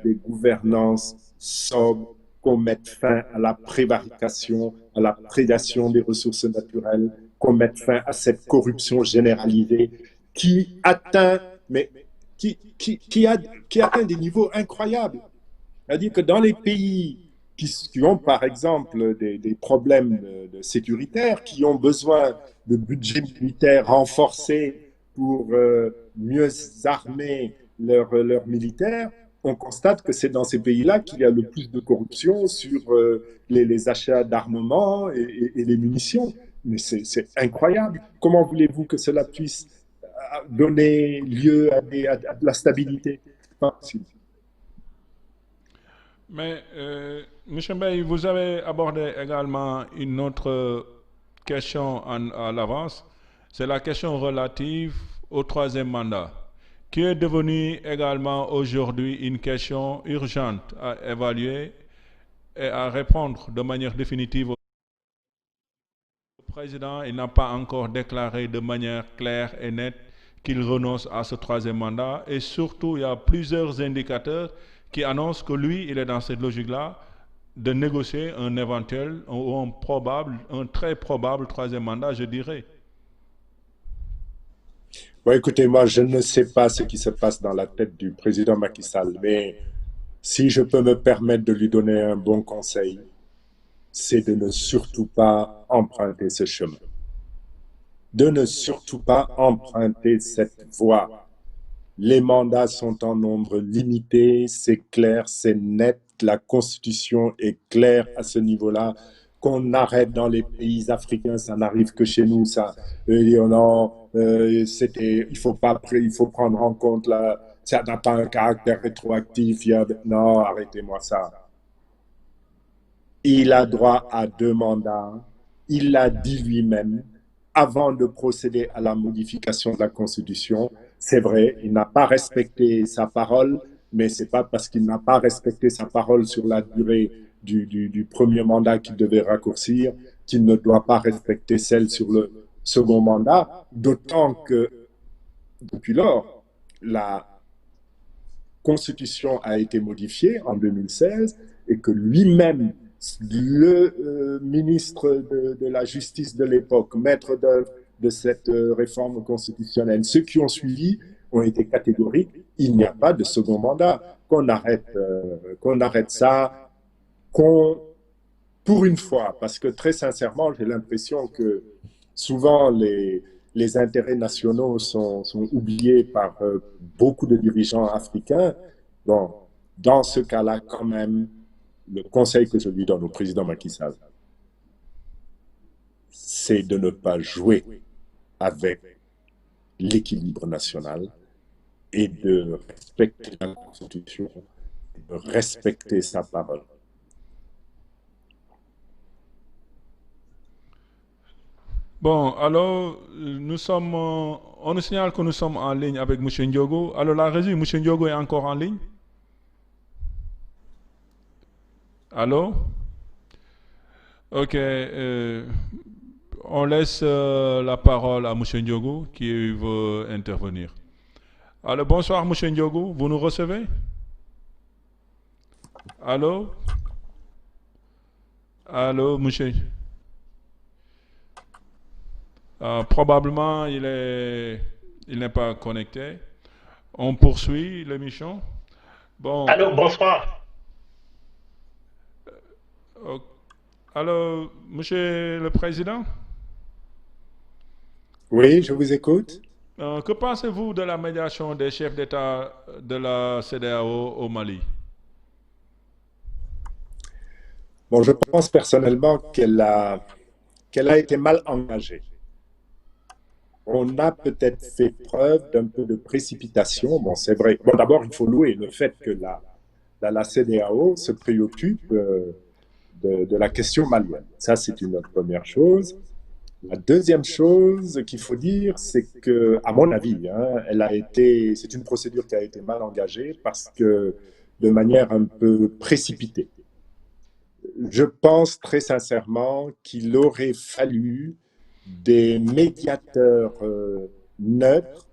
des gouvernances sobres, qu'on mette fin à la prévarication, à la prédation des ressources naturelles, qu'on mette fin à cette corruption généralisée qui atteint, mais qui atteint des niveaux incroyables. C'est-à-dire que dans les pays qui ont, par exemple, des problèmes sécuritaires, qui ont besoin de budgets militaires renforcés pour mieux armer leurs militaires, on constate que c'est dans ces pays-là qu'il y a le plus de corruption sur les achats d'armement et les munitions. Mais c'est incroyable. Comment voulez-vous que cela puisse donner lieu à de la stabilité? Pas possible. Mais, M. Bay, vous avez abordé également une autre question à l'avance. C'est la question relative au troisième mandat, qui est devenue également aujourd'hui une question urgente à évaluer et à répondre de manière définitive. Le président, il n'a pas encore déclaré de manière claire et nette qu'il renonce à ce troisième mandat. Et surtout, il y a plusieurs indicateurs qui annoncent que lui, il est dans cette logique-là de négocier un éventuel ou un très probable troisième mandat, je dirais. Bon, écoutez, moi, je ne sais pas ce qui se passe dans la tête du président Macky Sall, mais si je peux me permettre de lui donner un bon conseil, c'est de ne surtout pas emprunter ce chemin, de ne surtout pas emprunter cette voie. Les mandats sont en nombre limité, c'est clair, c'est net, la Constitution est claire à ce niveau-là. Qu'on arrête dans les pays africains, ça n'arrive que chez nous, ça. Non, il faut prendre en compte ça n'a pas un caractère rétroactif. Non, arrêtez-moi ça. Il a droit à 2 mandats. Il l'a dit lui-même avant de procéder à la modification de la Constitution. C'est vrai, il n'a pas respecté sa parole, mais ce n'est pas parce qu'il n'a pas respecté sa parole sur la durée du premier mandat qu'il devait raccourcir qu'il ne doit pas respecter celle sur le second mandat, d'autant que depuis lors, la Constitution a été modifiée en 2016 et que lui-même, le ministre de la Justice de l'époque, maître d'œuvre de cette réforme constitutionnelle, ceux qui ont suivi ont été catégoriques. Il n'y a pas de second mandat. Qu'on arrête ça, qu'on, pour une fois, parce que très sincèrement, j'ai l'impression que souvent les intérêts nationaux sont oubliés par beaucoup de dirigeants africains. Bon, dans ce cas-là, quand même, le conseil que je lui donne au président Macky Sall, c'est de ne pas jouer avec l'équilibre national et de respecter la Constitution, de respecter sa parole. Bon, alors, on nous signale que nous sommes en ligne avec M. Ndiogo. Alors, la régie, M. Ndiogo est encore en ligne. Allô? Ok, on laisse la parole à M. Ndiogo qui veut intervenir. Alors, bonsoir, M. Ndiogo, vous nous recevez? Allô? Allô, monsieur? Probablement, il n'est pas connecté. On poursuit l'émission. Bon, Allô, bonsoir. euh, alors, monsieur le président, Oui, je vous écoute. que pensez-vous de la médiation des chefs d'État de la CEDEAO au Mali? Bon, je pense personnellement qu'elle a été mal engagée. On a peut-être fait preuve d'un peu de précipitation. Bon, c'est vrai. Bon, d'abord, il faut louer le fait que la CEDEAO se préoccupe de la question malienne. Ça, c'est une première chose. La deuxième chose qu'il faut dire, c'est que, à mon avis, hein, c'est une procédure qui a été mal engagée parce que de manière un peu précipitée. Je pense très sincèrement qu'il aurait fallu des médiateurs neutres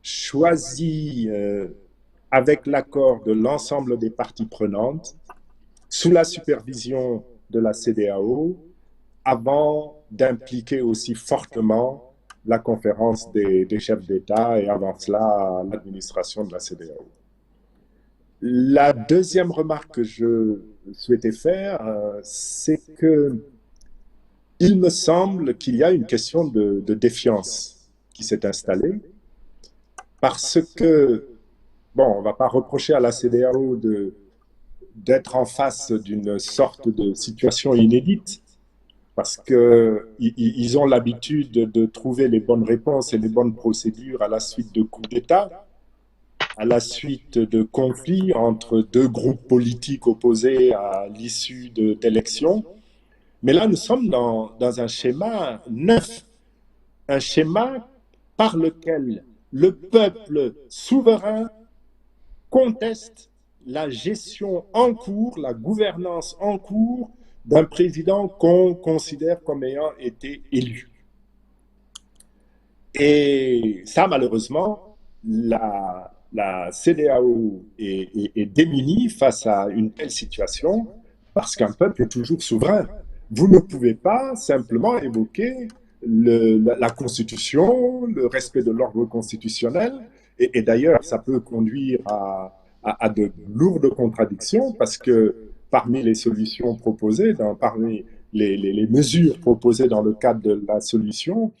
choisis avec l'accord de l'ensemble des parties prenantes, sous la supervision de la CEDEAO, avant d'impliquer aussi fortement la conférence des chefs d'État et avant cela l'administration de la CEDEAO. La deuxième remarque que je souhaitais faire, c'est que il me semble qu'il y a une question de défiance qui s'est installée parce que, bon, on ne va pas reprocher à la CEDEAO d'être en face d'une sorte de situation inédite parce qu'ils ont l'habitude de trouver les bonnes réponses et les bonnes procédures à la suite de coups d'État, à la suite de conflits entre deux groupes politiques opposés à l'issue d'élections. Mais là, nous sommes dans un schéma neuf, un schéma par lequel le peuple souverain conteste la gestion en cours, la gouvernance en cours d'un président qu'on considère comme ayant été élu. Et ça, malheureusement, la CEDEAO est démunie face à une telle situation parce qu'un peuple est toujours souverain. Vous ne pouvez pas simplement évoquer la Constitution, le respect de l'ordre constitutionnel, et d'ailleurs, ça peut conduire à de lourdes contradictions parce que parmi les solutions proposées, parmi les mesures proposées dans le cadre de la solution,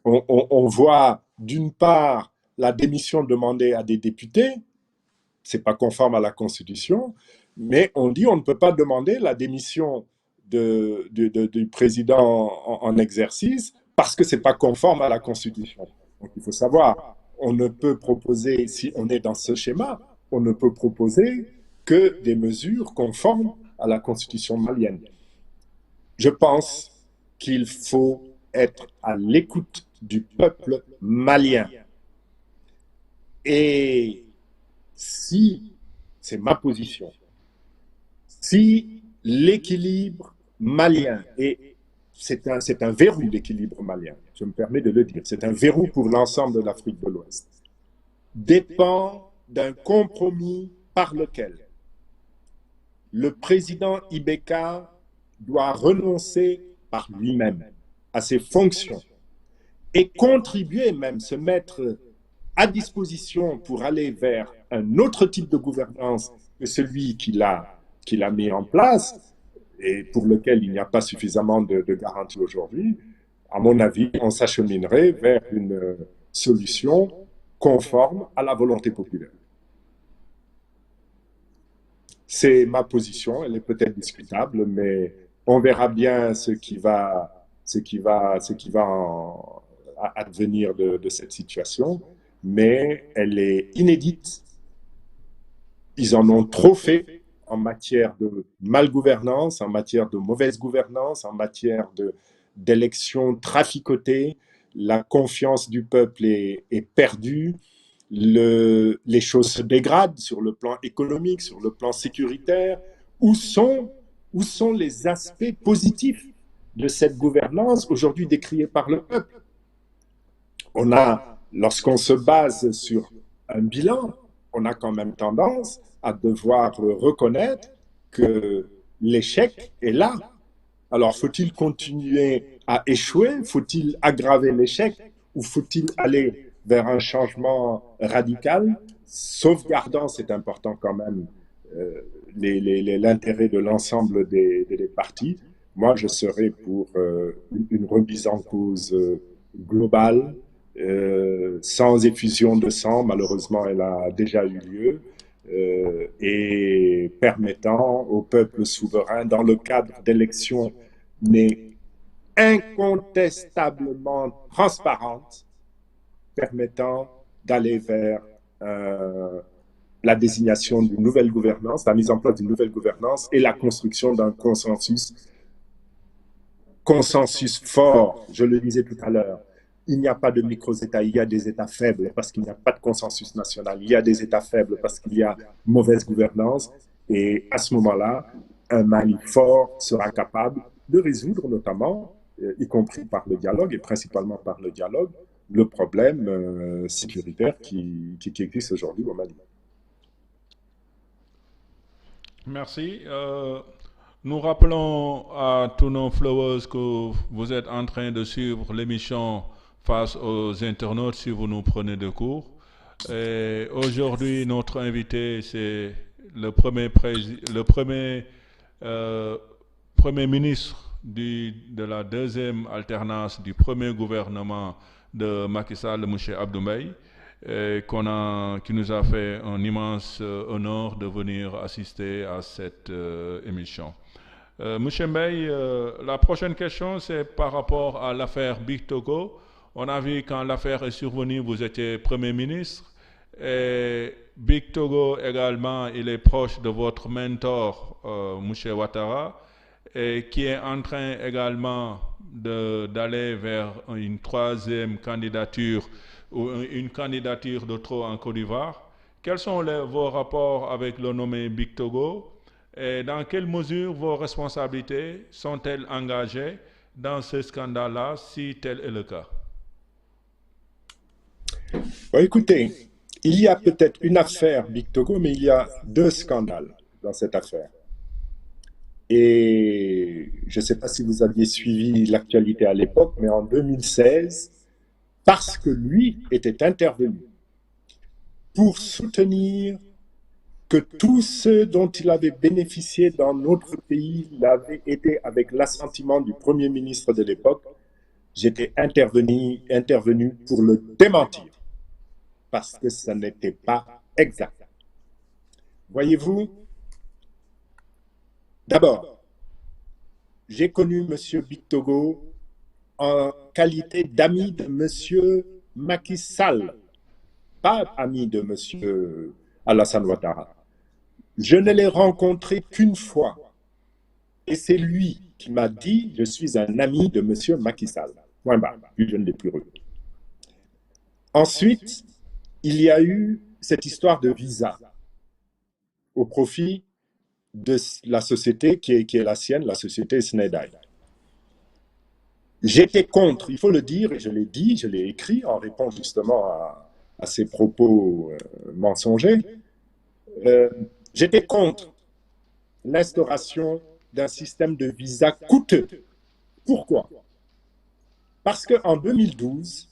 on voit d'une part la démission demandée à des députés, c'est pas conforme à la Constitution, mais on dit on ne peut pas demander la démission du président en exercice parce que c'est pas conforme à la Constitution. Donc il faut savoir, on ne peut proposer, si on est dans ce schéma, on ne peut proposer que des mesures conformes à la Constitution malienne. Je pense qu'il faut être à l'écoute du peuple malien. Et si, c'est ma position, si l'équilibre malien, et c'est un verrou l'équilibre malien, je me permets de le dire, c'est un verrou pour l'ensemble de l'Afrique de l'Ouest, dépend d'un compromis par lequel le président Ibeka doit renoncer par lui-même à ses fonctions et contribuer même, se mettre à disposition pour aller vers un autre type de gouvernance que celui qu'il a mis en place et pour lequel il n'y a pas suffisamment de garanties aujourd'hui, à mon avis, on s'acheminerait vers une solution conforme à la volonté populaire. C'est ma position, elle est peut-être discutable, mais on verra bien ce qui va advenir de cette situation, mais elle est inédite. Ils en ont trop fait en matière de malgouvernance, en matière de mauvaise gouvernance, en matière d'élections traficotées. La confiance du peuple est perdue. Les choses se dégradent sur le plan économique, sur le plan sécuritaire. Où sont les aspects positifs de cette gouvernance aujourd'hui décriée par le peuple? Lorsqu'on se base sur un bilan, on a quand même tendance à devoir reconnaître que l'échec est là. Alors, faut-il continuer à échouer? Faut-il aggraver l'échec? Ou faut-il aller vers un changement radical, sauvegardant, c'est important quand même, l'intérêt de l'ensemble des parties? Moi, je serais pour une remise en cause globale, sans effusion de sang, malheureusement elle a déjà eu lieu, et permettant au peuple souverain, dans le cadre d'élections mais incontestablement transparentes, permettant d'aller vers la désignation d'une nouvelle gouvernance, la mise en place d'une nouvelle gouvernance et la construction d'un consensus fort, je le disais tout à l'heure. Il n'y a pas de micro-États, il y a des États faibles parce qu'il n'y a pas de consensus national. Il y a des États faibles parce qu'il y a mauvaise gouvernance. Et à ce moment-là, un Mali fort sera capable de résoudre notamment, y compris par le dialogue et principalement par le dialogue, le problème sécuritaire qui existe aujourd'hui au Mali. Merci. Nous rappelons à tous nos followers que vous êtes en train de suivre l'émission face aux internautes si vous nous prenez de court. Et aujourd'hui, notre invité, c'est le euh, premier ministre de la deuxième alternance du premier gouvernement de Macky Sall, M. Abdoulaye, qui nous a fait un immense honneur de venir assister à cette émission. Monsieur Mbaye, la prochaine question, c'est par rapport à l'affaire Big Togo. On a vu quand l'affaire est survenue, vous étiez Premier ministre. Et Big Togo également, il est proche de votre mentor, Monsieur Ouattara, et qui est en train également d'aller vers une troisième candidature ou une candidature de trop en Côte d'Ivoire. Quels sont vos rapports avec le nommé Big Togo et dans quelle mesure vos responsabilités sont-elles engagées dans ce scandale-là, si tel est le cas? Bon, écoutez, il y a peut-être une affaire Big Togo, mais il y a deux scandales dans cette affaire. Et je ne sais pas si vous aviez suivi l'actualité à l'époque, mais en 2016, parce que lui était intervenu pour soutenir que tous ceux dont il avait bénéficié dans notre pays l'avaient été avec l'assentiment du Premier ministre de l'époque, j'étais intervenu pour le démentir, parce que ça n'était pas exact. Voyez-vous, d'abord, j'ai connu M. Big Togo en qualité d'ami de M. Macky Sall, pas ami de M. Alassane Ouattara. Je ne l'ai rencontré qu'une fois, et c'est lui qui m'a dit « Je suis un ami de M. Macky Sall ». Point barre, puis je ne l'ai plus revu. Ensuite, il y a eu cette histoire de visa au profit de la société qui est la sienne, la société Snedaï. J'étais contre, il faut le dire, et je l'ai dit, je l'ai écrit en réponse justement à ces propos mensongers. J'étais contre l'instauration d'un système de visa coûteux. Pourquoi? Parce qu'en 2012,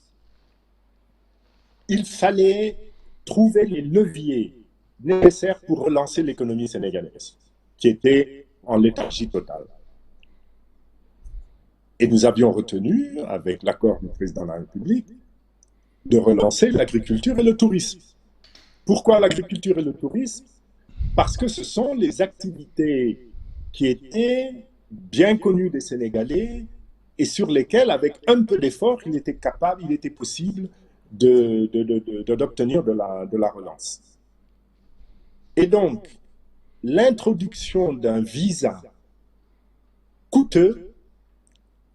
il fallait trouver les leviers nécessaires pour relancer l'économie sénégalaise, qui était en léthargie totale. Et nous avions retenu, avec l'accord du président de la République, de relancer l'agriculture et le tourisme. Pourquoi l'agriculture et le tourisme? Parce que ce sont les activités qui étaient bien connues des Sénégalais et sur lesquelles, avec un peu d'effort, il était possible d'obtenir de la relance. Et donc, l'introduction d'un visa coûteux